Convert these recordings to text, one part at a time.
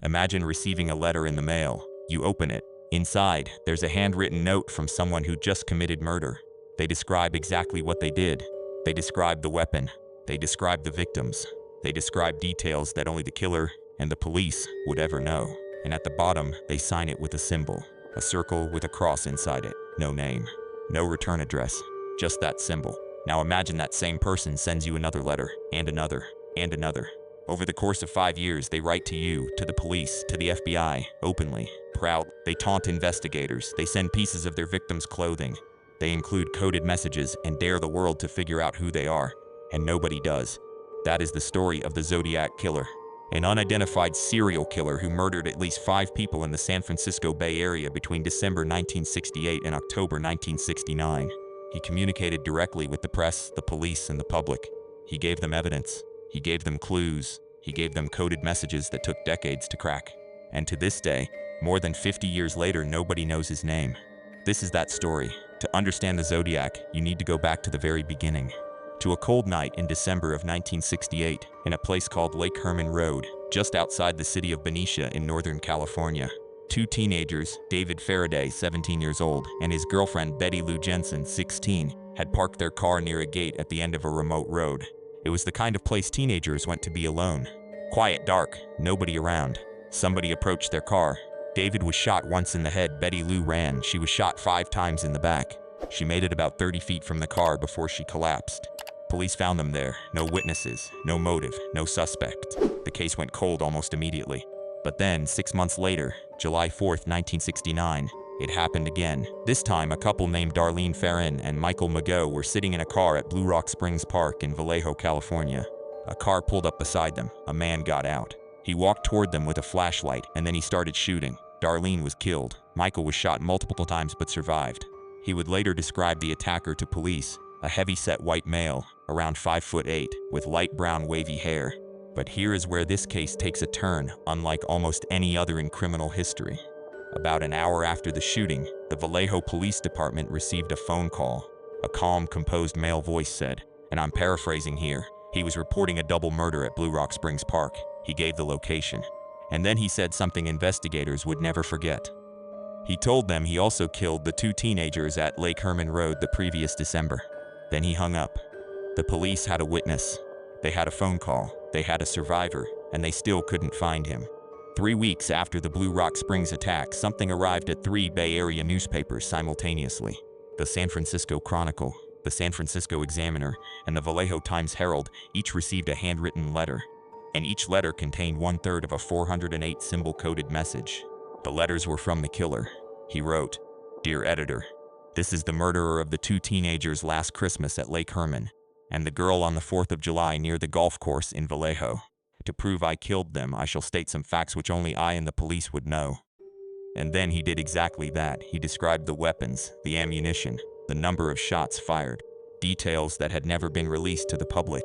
Imagine receiving a letter in the mail. You open it. Inside, there's a handwritten note from someone who just committed murder. They describe exactly what they did. They describe the weapon. They describe the victims. They describe details that only the killer and the police would ever know. And at the bottom, they sign it with a symbol. A circle with a cross inside it. No name. No return address. Just that symbol. Now imagine that same person sends you another letter, and another, and another. Over the course of 5 years, they write to you, to the police, to the FBI, openly, proud. They taunt investigators. They send pieces of their victims' clothing. They include coded messages and dare the world to figure out who they are. And nobody does. That is the story of the Zodiac Killer, an unidentified serial killer who murdered at least 5 people in the San Francisco Bay Area between December 1968 and October 1969. He communicated directly with the press, the police, and the public. He gave them evidence. He gave them clues. He gave them coded messages that took decades to crack. And to this day, more than 50 years later, nobody knows his name. This is that story. To understand the Zodiac, you need to go back to the very beginning. To a cold night in December of 1968, in a place called Lake Herman Road, just outside the city of Benicia in Northern California. 2 teenagers, David Faraday, 17 years old, and his girlfriend Betty Lou Jensen, 16, had parked their car near a gate at the end of a remote road. It was the kind of place teenagers went to be alone. Quiet, dark, nobody around. Somebody approached their car. David was shot once in the head. Betty Lou ran. She was shot 5 times in the back. She made it about 30 feet from the car before she collapsed. Police found them there. No witnesses, no motive, no suspect. The case went cold almost immediately. But then, 6 months later, July 4th, 1969, it happened again. This time, a couple named Darlene Ferrin and Michael Mageau were sitting in a car at Blue Rock Springs Park in Vallejo, California. A car pulled up beside them. A man got out. He walked toward them with a flashlight, and then he started shooting. Darlene was killed. Michael was shot multiple times but survived. He would later describe the attacker to police, a heavy-set white male, around 5'8", with light brown wavy hair. But here is where this case takes a turn, unlike almost any other in criminal history. About an hour after the shooting, the Vallejo Police Department received a phone call. A calm, composed male voice said, and I'm paraphrasing here, he was reporting a double murder at Blue Rock Springs Park. He gave the location. And then he said something investigators would never forget. He told them he also killed the 2 teenagers at Lake Herman Road the previous December. Then he hung up. The police had a witness. They had a phone call. They had a survivor, and they still couldn't find him. 3 weeks after the Blue Rock Springs attack, something arrived at 3 Bay Area newspapers simultaneously. The San Francisco Chronicle, the San Francisco Examiner, and the Vallejo Times-Herald each received a handwritten letter. And each letter contained 1/3 of a 408 symbol coded message. The letters were from the killer. He wrote, "Dear editor, this is the murderer of the 2 teenagers last Christmas at Lake Herman, and the girl on the 4th of July near the golf course in Vallejo. To prove I killed them, I shall state some facts which only I and the police would know." And then he did exactly that. He described the weapons, the ammunition, the number of shots fired, details that had never been released to the public,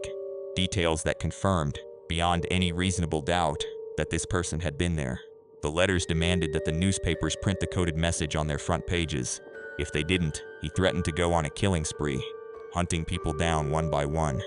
details that confirmed, beyond any reasonable doubt, that this person had been there. The letters demanded that the newspapers print the coded message on their front pages. If they didn't, he threatened to go on a killing spree, hunting people down one by one.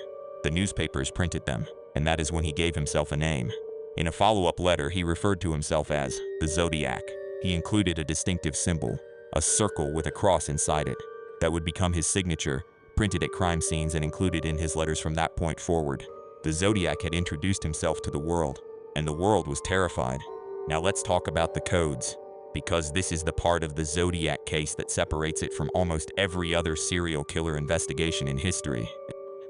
The newspapers printed them, and that is when he gave himself a name. In a follow-up letter, he referred to himself as the Zodiac. He included a distinctive symbol, a circle with a cross inside it, that would become his signature, printed at crime scenes and included in his letters from that point forward. The Zodiac had introduced himself to the world, and the world was terrified. Now let's talk about the codes, because this is the part of the Zodiac case that separates it from almost every other serial killer investigation in history.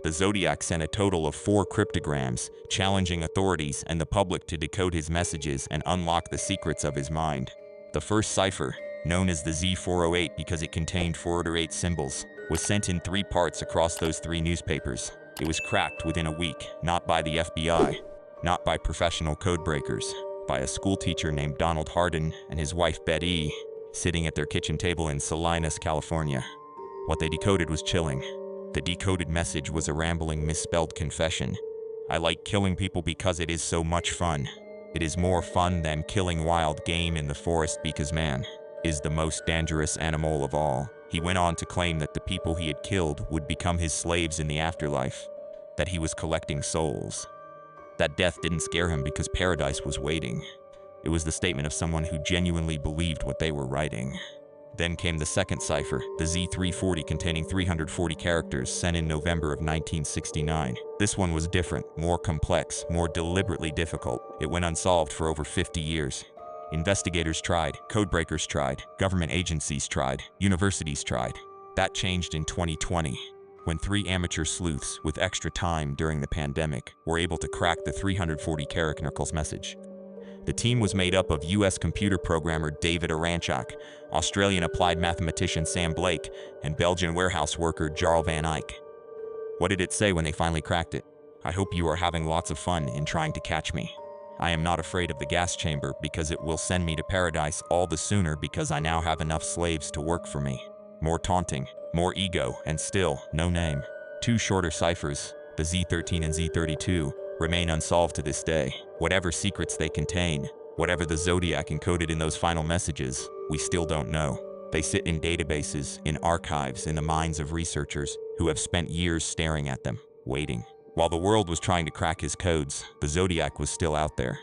The Zodiac sent a total of 4 cryptograms, challenging authorities and the public to decode his messages and unlock the secrets of his mind. The first cipher, known as the Z408 because it contained 408 symbols, was sent in 3 parts across those 3 newspapers. It was cracked within a week, not by the FBI, not by professional codebreakers, by a schoolteacher named Donald Hardin and his wife Betty, sitting at their kitchen table in Salinas, California. What they decoded was chilling. The decoded message was a rambling, misspelled confession. "I like killing people because it is so much fun. It is more fun than killing wild game in the forest because man is the most dangerous animal of all." He went on to claim that the people he had killed would become his slaves in the afterlife, that he was collecting souls, that death didn't scare him because paradise was waiting. It was the statement of someone who genuinely believed what they were writing. Then came the second cipher, the Z340, containing 340 characters, sent in November of 1969. This one was different, more complex, more deliberately difficult. It went unsolved for over 50 years. Investigators tried, codebreakers tried, government agencies tried, universities tried. That changed in 2020, when 3 amateur sleuths with extra time during the pandemic were able to crack the 340 characters message. The team was made up of US computer programmer David Aranchak, Australian applied mathematician Sam Blake, and Belgian warehouse worker Jarl van Eyck. What did it say when they finally cracked it? I hope you are having lots of fun in trying to catch me. I am not afraid of the gas chamber because it will send me to paradise all the sooner because I now have enough slaves to work for me. More taunting, more ego, and still no name. 2 shorter ciphers, the Z13 and Z32, remain unsolved to this day. Whatever secrets they contain, whatever the Zodiac encoded in those final messages, we still don't know. They sit in databases, in archives, in the minds of researchers who have spent years staring at them, waiting. While the world was trying to crack his codes, the Zodiac was still out there.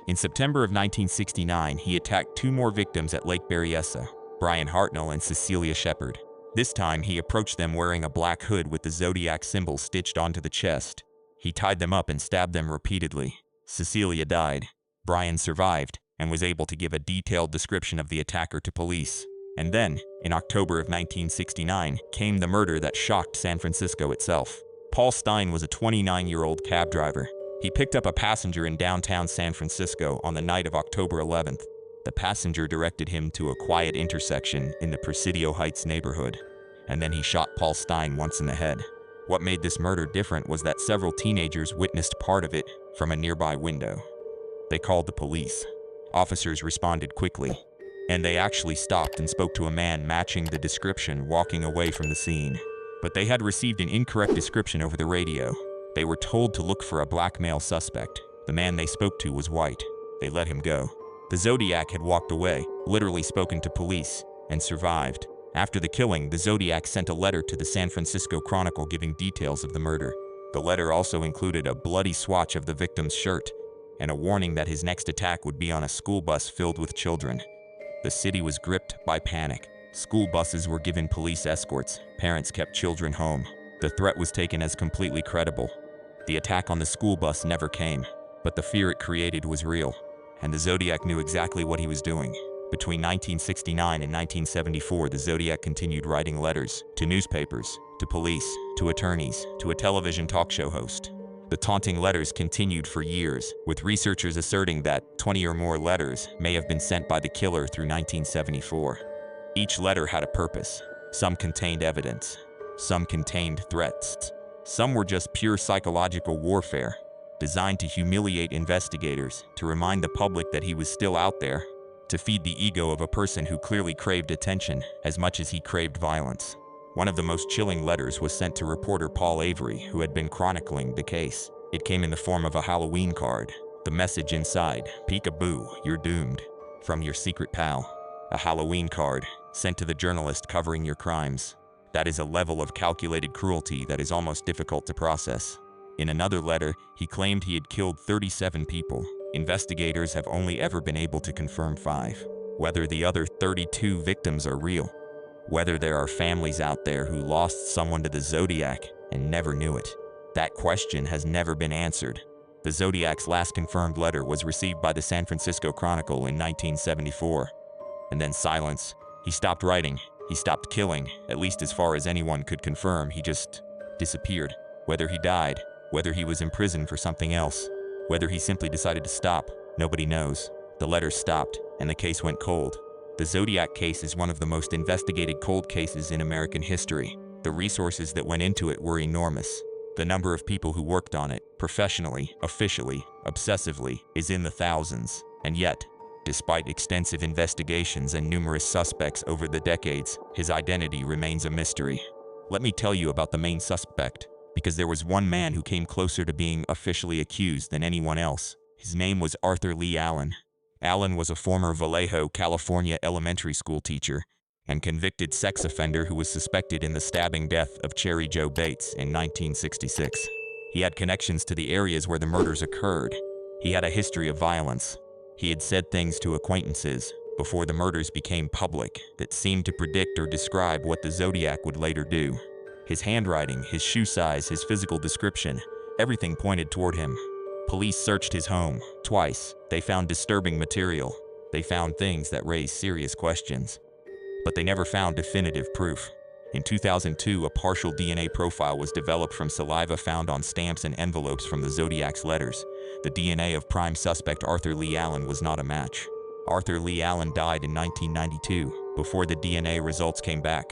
In September of 1969, he attacked 2 more victims at Lake Berryessa, Brian Hartnell and Cecilia Shepard. This time, he approached them wearing a black hood with the Zodiac symbol stitched onto the chest. He tied them up and stabbed them repeatedly. Cecilia died. Brian survived and was able to give a detailed description of the attacker to police. And then, in October of 1969, came the murder that shocked San Francisco itself. Paul Stine was a 29-year-old cab driver. He picked up a passenger in downtown San Francisco on the night of October 11th. The passenger directed him to a quiet intersection in the Presidio Heights neighborhood, and then he shot Paul Stine once in the head. What made this murder different was that several teenagers witnessed part of it from a nearby window. They called the police. Officers responded quickly, and they actually stopped and spoke to a man matching the description walking away from the scene. But they had received an incorrect description over the radio. They were told to look for a black male suspect. The man they spoke to was white. They let him go. The Zodiac had walked away, literally spoken to police, and survived. After the killing, the Zodiac sent a letter to the San Francisco Chronicle giving details of the murder. The letter also included a bloody swatch of the victim's shirt and a warning that his next attack would be on a school bus filled with children. The city was gripped by panic. School buses were given police escorts. Parents kept children home. The threat was taken as completely credible. The attack on the school bus never came, but the fear it created was real, and the Zodiac knew exactly what he was doing. Between 1969 and 1974, the Zodiac continued writing letters to newspapers, to police, to attorneys, to a television talk show host. The taunting letters continued for years, with researchers asserting that 20 or more letters may have been sent by the killer through 1974. Each letter had a purpose. Some contained evidence. Some contained threats. Some were just pure psychological warfare, designed to humiliate investigators, to remind the public that he was still out there, to feed the ego of a person who clearly craved attention as much as he craved violence. One of the most chilling letters was sent to reporter Paul Avery, who had been chronicling the case. It came in the form of a Halloween card. The message inside, "Peekaboo, you're doomed," from your secret pal. A Halloween card, sent to the journalist covering your crimes. That is a level of calculated cruelty that is almost difficult to process. In another letter, he claimed he had killed 37 people. Investigators have only ever been able to confirm 5. Whether the other 32 victims are real. Whether there are families out there who lost someone to the Zodiac and never knew it. That question has never been answered. The Zodiac's last confirmed letter was received by the San Francisco Chronicle in 1974. And then silence. He stopped writing. He stopped killing. At least as far as anyone could confirm, he just disappeared. Whether he died, whether he was imprisoned for something else, whether he simply decided to stop, nobody knows. The letters stopped, and the case went cold. The Zodiac case is one of the most investigated cold cases in American history. The resources that went into it were enormous. The number of people who worked on it, professionally, officially, obsessively, is in the thousands. And yet, despite extensive investigations and numerous suspects over the decades, his identity remains a mystery. Let me tell you about the main suspect, because there was one man who came closer to being officially accused than anyone else. His name was Arthur Lee Allen. Allen was a former Vallejo, California elementary school teacher and convicted sex offender who was suspected in the stabbing death of Cherry Jo Bates in 1966. He had connections to the areas where the murders occurred. He had a history of violence. He had said things to acquaintances before the murders became public that seemed to predict or describe what the Zodiac would later do. His handwriting, his shoe size, his physical description, everything pointed toward him. Police searched his home twice. They found disturbing material. They found things that raised serious questions. But they never found definitive proof. In 2002, a partial DNA profile was developed from saliva found on stamps and envelopes from the Zodiac's letters. The DNA of prime suspect Arthur Lee Allen was not a match. Arthur Lee Allen died in 1992, before the DNA results came back.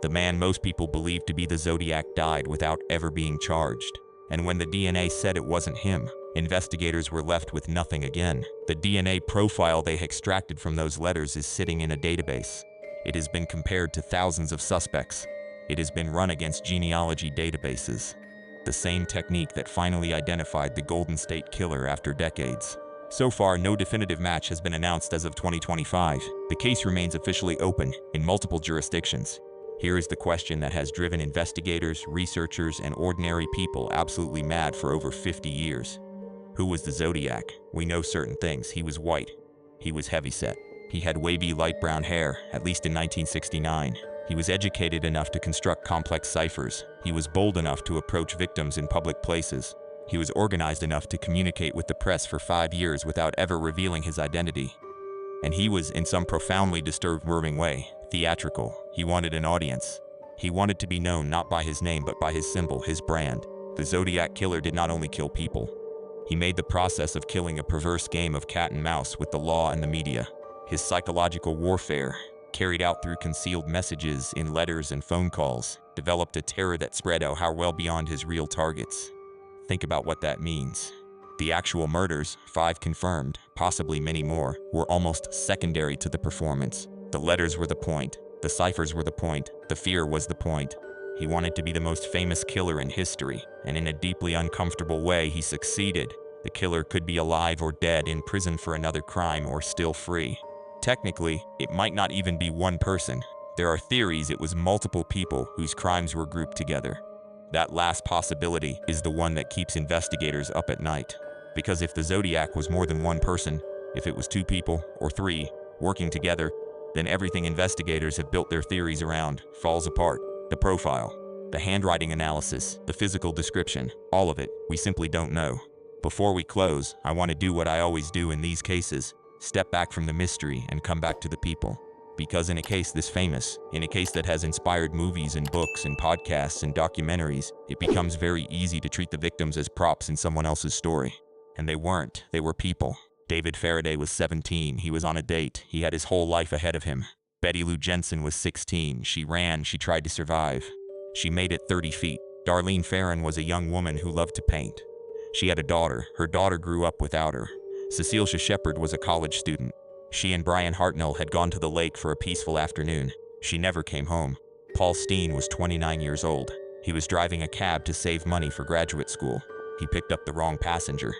The man most people believed to be the Zodiac died without ever being charged. And when the DNA said it wasn't him, investigators were left with nothing again. The DNA profile they extracted from those letters is sitting in a database. It has been compared to thousands of suspects. It has been run against genealogy databases. The same technique that finally identified the Golden State Killer after decades. So far, no definitive match has been announced as of 2025. The case remains officially open in multiple jurisdictions. Here is the question that has driven investigators, researchers, and ordinary people absolutely mad for over 50 years. Who was the Zodiac? We know certain things. He was white. He was heavyset. He had wavy light brown hair, at least in 1969. He was educated enough to construct complex ciphers. He was bold enough to approach victims in public places. He was organized enough to communicate with the press for 5 years without ever revealing his identity. And he was, in some profoundly disturbing way, theatrical. He wanted an audience. He wanted to be known not by his name but by his symbol, his brand. The Zodiac Killer did not only kill people. He made the process of killing a perverse game of cat and mouse with the law and the media. His psychological warfare, carried out through concealed messages in letters and phone calls, developed a terror that spread out well beyond his real targets. Think about what that means. The actual murders, 5 confirmed, possibly many more, were almost secondary to the performance. The letters were the point. The ciphers were the point. The fear was the point. He wanted to be the most famous killer in history, and in a deeply uncomfortable way he succeeded. The killer could be alive or dead, in prison for another crime, or still free. Technically, it might not even be one person. There are theories it was multiple people whose crimes were grouped together. That last possibility is the one that keeps investigators up at night. Because if the Zodiac was more than one person, if it was 2 people or 3 working together, then everything investigators have built their theories around falls apart. The profile, the handwriting analysis, the physical description, all of it, we simply don't know. Before we close, I want to do what I always do in these cases, step back from the mystery and come back to the people. Because in a case this famous, in a case that has inspired movies and books and podcasts and documentaries, it becomes very easy to treat the victims as props in someone else's story. And they weren't, they were people. David Faraday was 17, he was on a date, he had his whole life ahead of him. Betty Lou Jensen was 16, she ran, she tried to survive. She made it 30 feet. Darlene Ferrin was a young woman who loved to paint. She had a daughter, her daughter grew up without her. Cecilia Shepard was a college student. She and Brian Hartnell had gone to the lake for a peaceful afternoon. She never came home. Paul Steen was 29 years old. He was driving a cab to save money for graduate school. He picked up the wrong passenger.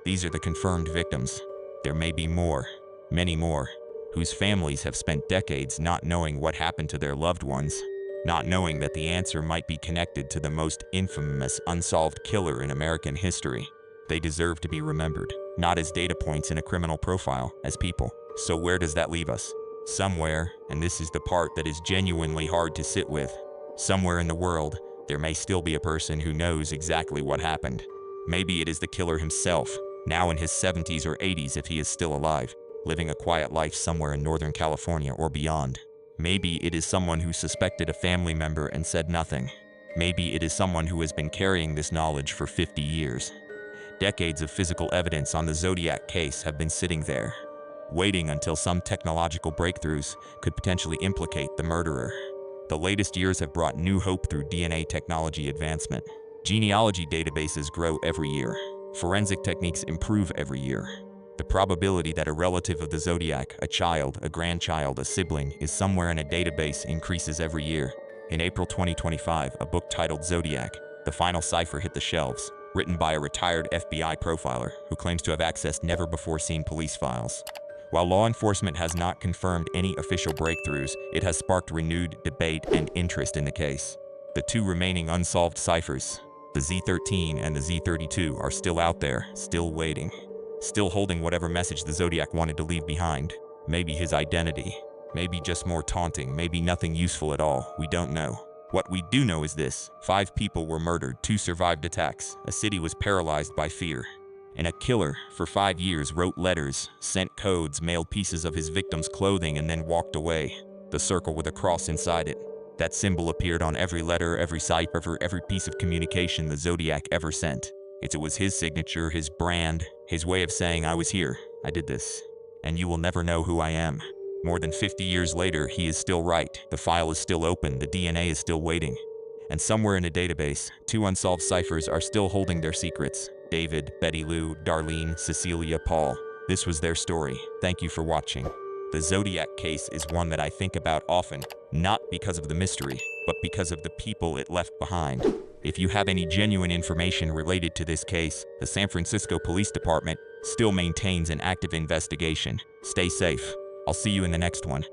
These are the confirmed victims. There may be more, many more, whose families have spent decades not knowing what happened to their loved ones, not knowing that the answer might be connected to the most infamous unsolved killer in American history. They deserve to be remembered, not as data points in a criminal profile, as people. So where does that leave us? Somewhere, and this is the part that is genuinely hard to sit with, somewhere in the world, there may still be a person who knows exactly what happened. Maybe it is the killer himself, now in his 70s or 80s if he is still alive, living a quiet life somewhere in Northern California or beyond. Maybe it is someone who suspected a family member and said nothing. Maybe it is someone who has been carrying this knowledge for 50 years. Decades of physical evidence on the Zodiac case have been sitting there, waiting until some technological breakthroughs could potentially implicate the murderer. The latest years have brought new hope through DNA technology advancement. Genealogy databases grow every year. Forensic techniques improve every year. The probability that a relative of the Zodiac, a child, a grandchild, a sibling, is somewhere in a database increases every year. In April 2025, a book titled Zodiac, The Final Cipher hit the shelves, written by a retired FBI profiler who claims to have accessed never-before-seen police files. While law enforcement has not confirmed any official breakthroughs, it has sparked renewed debate and interest in the case. The 2 remaining unsolved ciphers, the Z13 and the Z32, are still out there, still waiting. still holding whatever message the Zodiac wanted to leave behind. Maybe his identity. Maybe just more taunting. Maybe nothing useful at all. We don't know. What we do know is this: 5 people were murdered, 2 survived attacks, a city was paralyzed by fear. And a killer, for 5 years, wrote letters, sent codes, mailed pieces of his victims' clothing, and then walked away. The circle with a cross inside it. That symbol appeared on every letter, every cipher, every piece of communication the Zodiac ever sent. It was his signature, his brand, his way of saying, I was here, I did this, and you will never know who I am. More than 50 years later, he is still right. The file is still open, the DNA is still waiting. And somewhere in a database, 2 unsolved ciphers are still holding their secrets. David, Betty Lou, Darlene, Cecilia, Paul. This was their story. Thank you for watching. The Zodiac case is one that I think about often, not because of the mystery, but because of the people it left behind. If you have any genuine information related to this case, the San Francisco Police Department still maintains an active investigation. Stay safe. I'll see you in the next one.